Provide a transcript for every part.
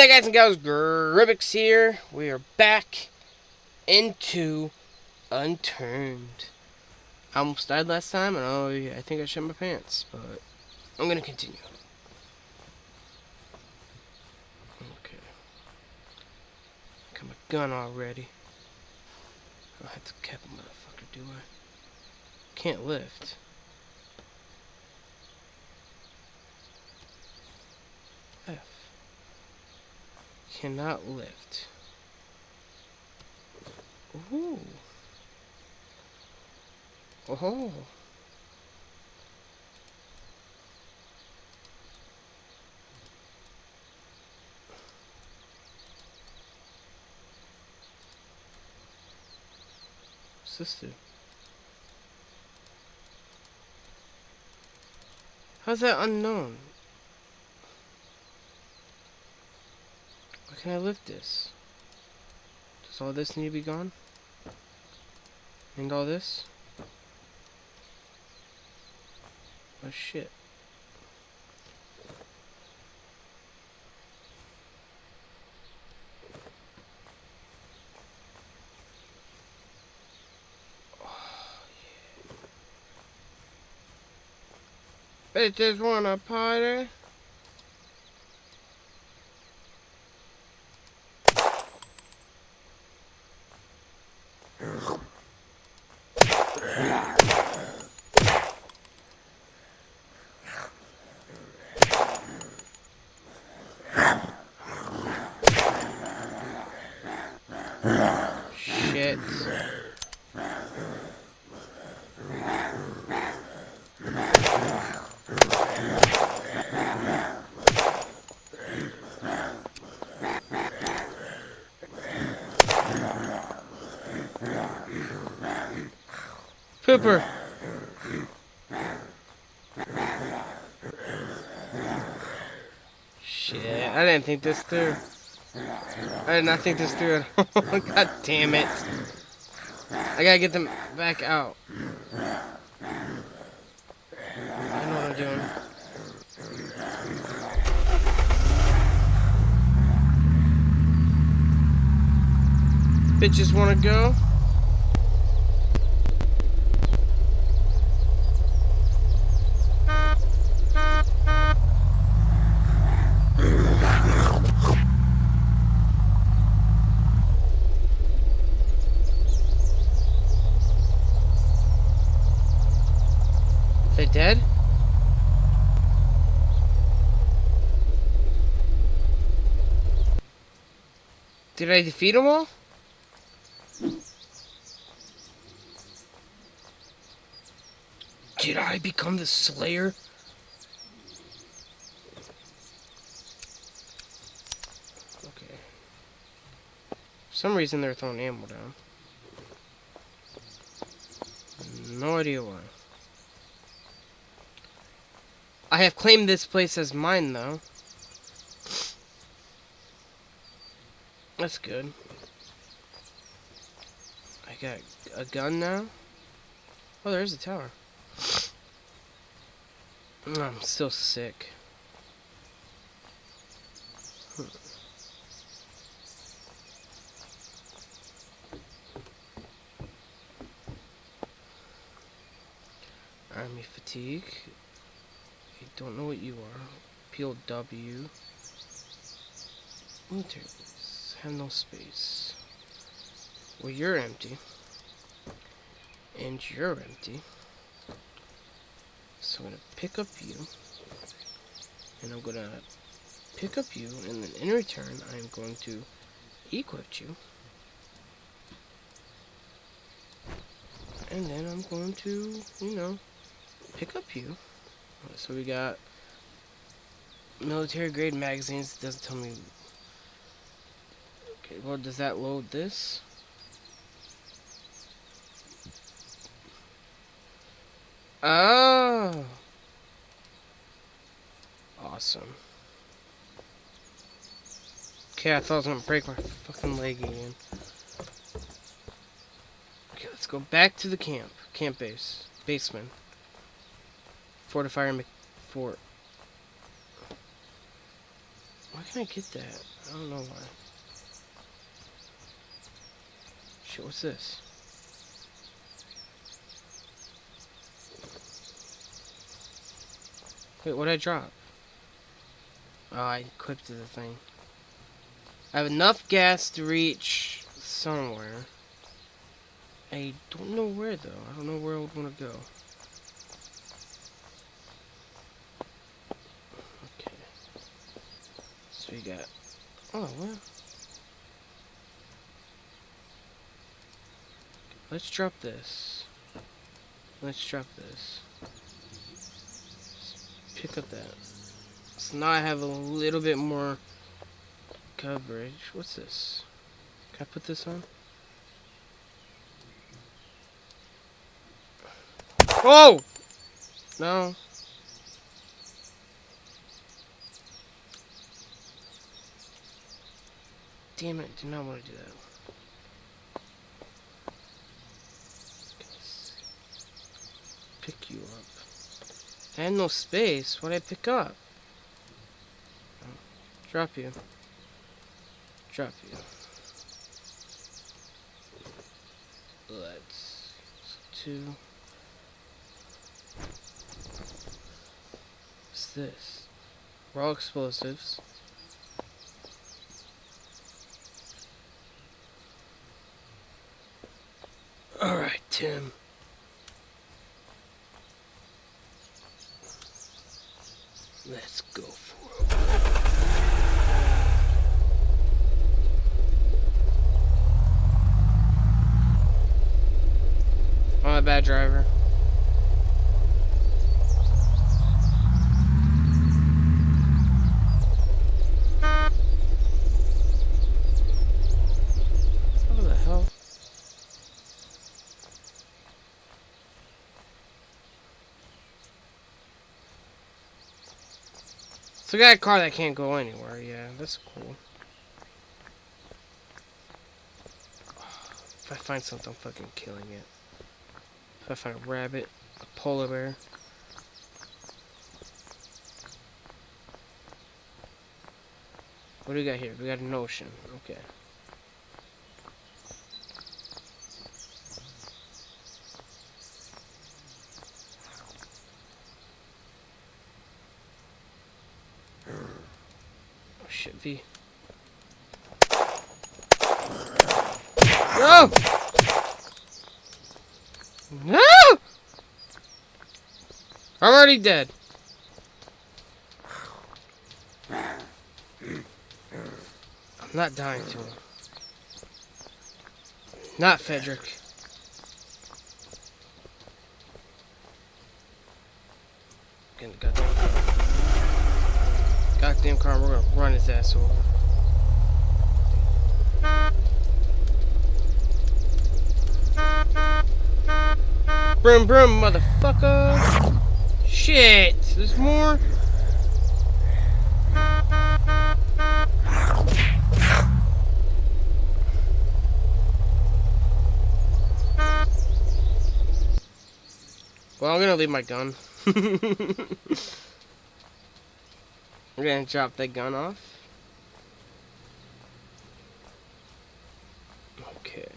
Hey guys and gals, Gribix here. We are back into Unturned. I almost died last time, and I think I shit my pants, but I'm gonna continue. Okay. Got my gun already. I don't have to cap a motherfucker, do I? Can't lift. F. Cannot lift. Ooh. Oh. What's this do? How's that unknown? Why can't I lift this? Does all this need to be gone? And all this? Oh shit. Bitches wanna party? Shit. Pooper. Shit, I didn't think this through. I did not think this through at all. God damn it. I gotta get them back out. I know what I'm doing. Bitches wanna go? They dead? Did I defeat them all? Did I become the Slayer? Okay. For some reason they're throwing ammo down. No idea why. I have claimed this place as mine, though. That's good. I got a gun now. Oh, there's a tower. I'm still sick. Army fatigue. I don't know what you are. POW. Military base. Have no space. Well, you're empty. And you're empty. So I'm gonna pick up you. And I'm gonna pick up you, and then in return, I'm going to equip you. And then I'm going to, you know, pick up you. So we got military grade magazines. It doesn't tell me. Okay, well, does that load this? Oh! Awesome. Okay, I thought I was gonna break my fucking leg again. Okay, let's go back to the camp. Camp base. Basement. Fortifier fort. Why can't I get that? I don't know why. Shit, what's this? Wait, what'd I drop? Oh, I equipped the thing. I have enough gas to reach somewhere. I don't know where, though. I don't know where I would want to go. Okay. So we got... Oh, well. Let's drop this. Let's drop this. Let's pick up that. So now I have a little bit more coverage. What's this? Can I put this on? Oh! No. Damn it, did not want to do that. Pick you up. I had no space. What did I pick up? Oh, drop you. Drop you. Let's two. What's this? Raw explosives. Alright, Tim. Let's go for it. I'm a bad driver. What the hell? So I got a car that can't go anywhere. Yeah, that's cool. If I find something, I'm fucking killing it. If I find a rabbit, a polar bear. What do we got here? We got an ocean. Okay. Oh shit, V. No! No! I'm already dead. I'm not dying to him. Not Frederick. Get the goddamn car. Goddamn car, we're gonna run his ass over. Broom broom, motherfucker! Shit! There's more? Well, I'm gonna leave my gun. I'm gonna drop that gun off. Okay.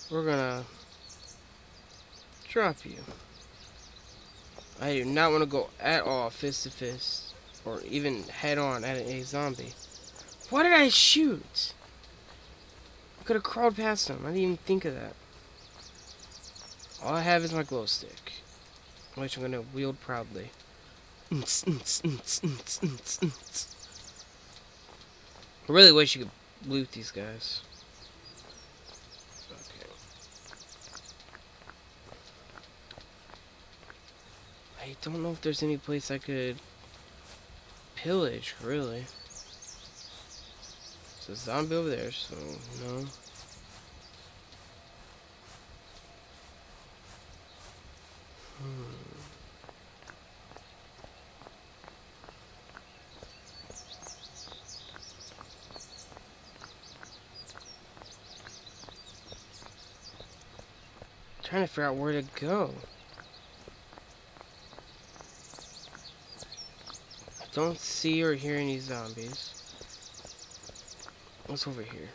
We're gonna drop you. I do not want to go at all fist to fist, or even head on at a zombie. Why did I shoot? I could have crawled past him. I didn't even think of that. All I have is my glow stick, which I'm gonna wield proudly. I really wish you could loot these guys. Okay. I don't know if there's any place I could pillage, really. There's a zombie over there, so no. Trying to figure out where to go. I Don't see or hear any zombies. What's over here?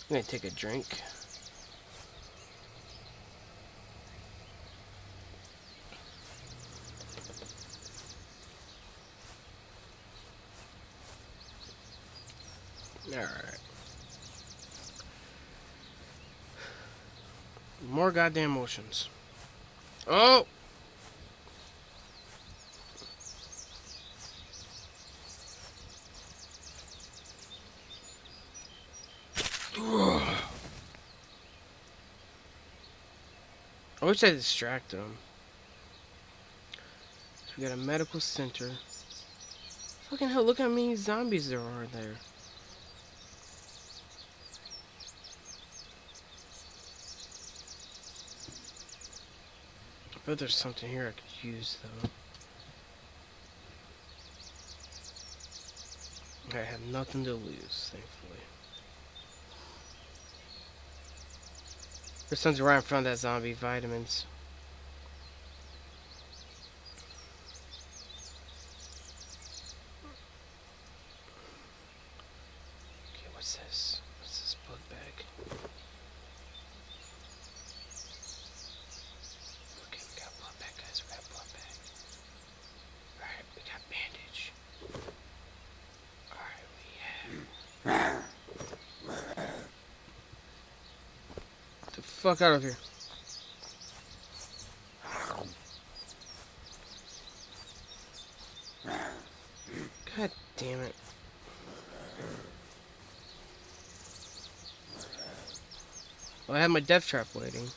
I'm gonna take a drink. Alright. More goddamn motions. Oh! I wish I distracted him. So we got a medical center. Fucking hell, look how many zombies there are there. I bet there's something here I could use, though. I have nothing to lose, thankfully. There's something right in front of that zombie. Vitamins. Okay, what's this? What's this blood bag? Okay, we got a blood bag, guys. We got a blood bag. Alright, we got bandage. Alright, we have... Get the fuck out of here. God damn it. Well, I have my death trap waiting.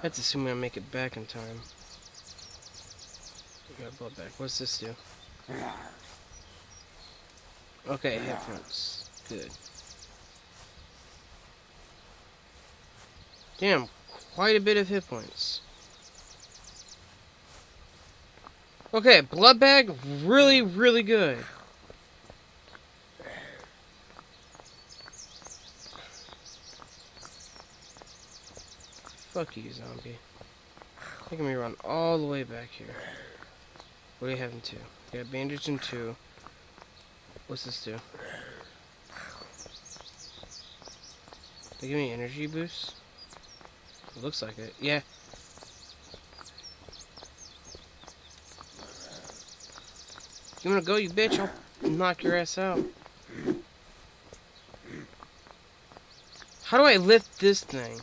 That's assuming I make it back in time. We got a blood bag. What's this do? Okay, hit points. Good. Damn, quite a bit of hit points. Okay, blood bag, really, really good. Fuck you, zombie. Making me run all the way back here. What do you have in 2? You got bandage in 2. What's this do? They give me energy boost? It looks like it. Yeah. You wanna go, you bitch? I'll knock your ass out. How do I lift this thing?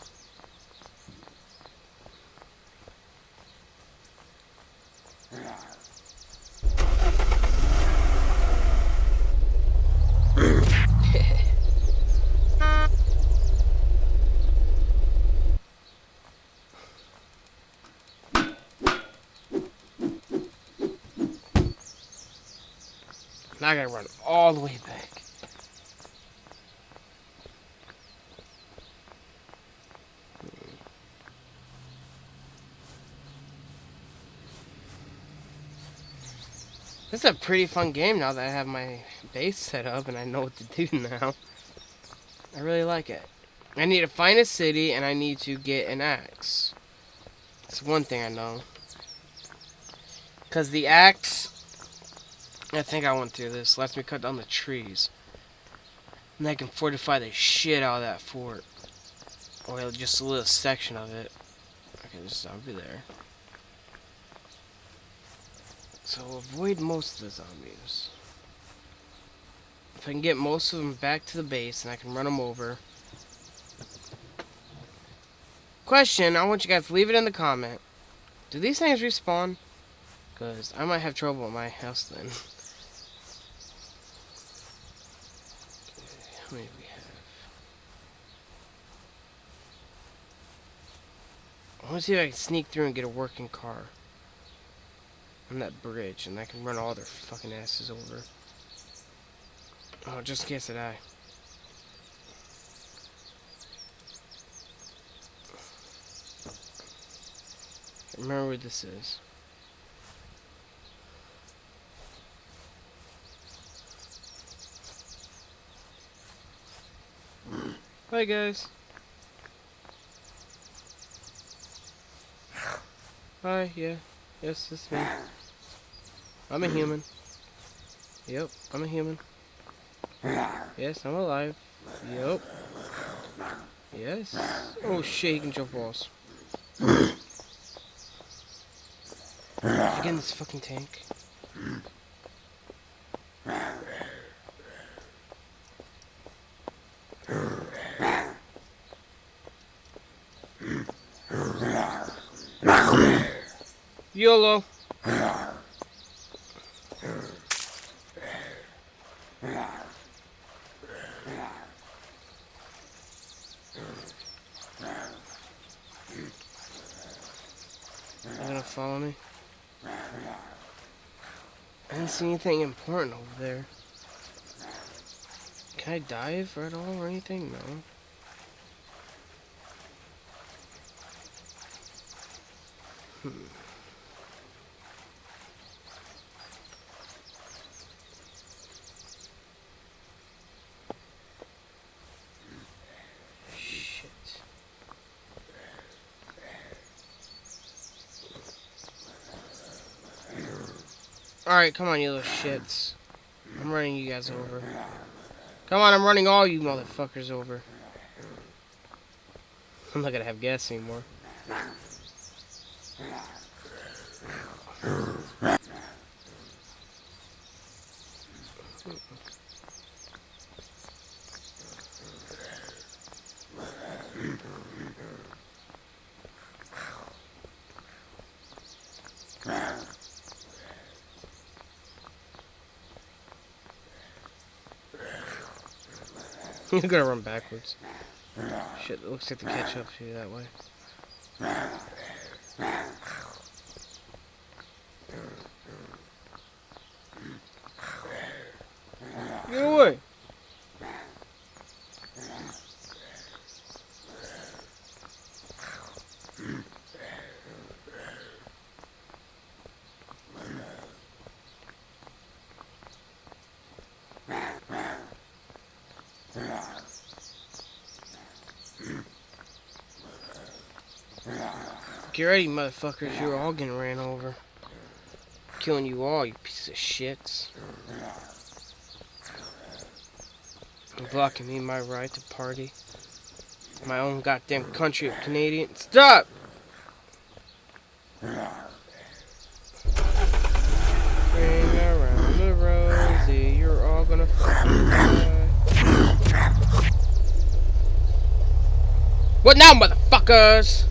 Now I gotta run all the way back. This is a pretty fun game now that I have my base set up and I know what to do now. I really like it. I need to find a city and I need to get an axe. That's one thing I know. Because the axe, I think I went through this, lets me cut down the trees. And I can fortify the shit out of that fort. Or just a little section of it. Okay, there's a zombie there. So avoid most of the zombies. If I can get most of them back to the base and I can run them over. Question, I want you guys to leave it in the comment. Do these things respawn? Because I might have trouble at my house then. Okay, how many do we have? I want to see if I can sneak through and get a working car. On that bridge, and I can run all their fucking asses over. Oh, just in case I die. Remember what this is. Bye, guys. Hi, yeah. Yes, it's me. I'm a human. Yep, I'm a human. Yes, I'm alive. Yep. Yes. Oh shit, he can jump walls. Get in this fucking tank. YOLO. You're gonna follow me? I didn't see anything important over there. Can I dive at all or anything? No. Shit. Alright, come on, you little shits. I'm running you guys over. Come on, I'm running all you motherfuckers over. I'm not gonna have gas anymore. You're gonna run backwards. Shit, it looks like the catch up to you that way. Get away! Get ready, motherfuckers. You're all getting ran over. Killing you all, you piece of shits. Blocking me my right to party. My own goddamn country of Canadian. Stop! Ring around the rosy, you're all gonna fucking die. What now, motherfuckers?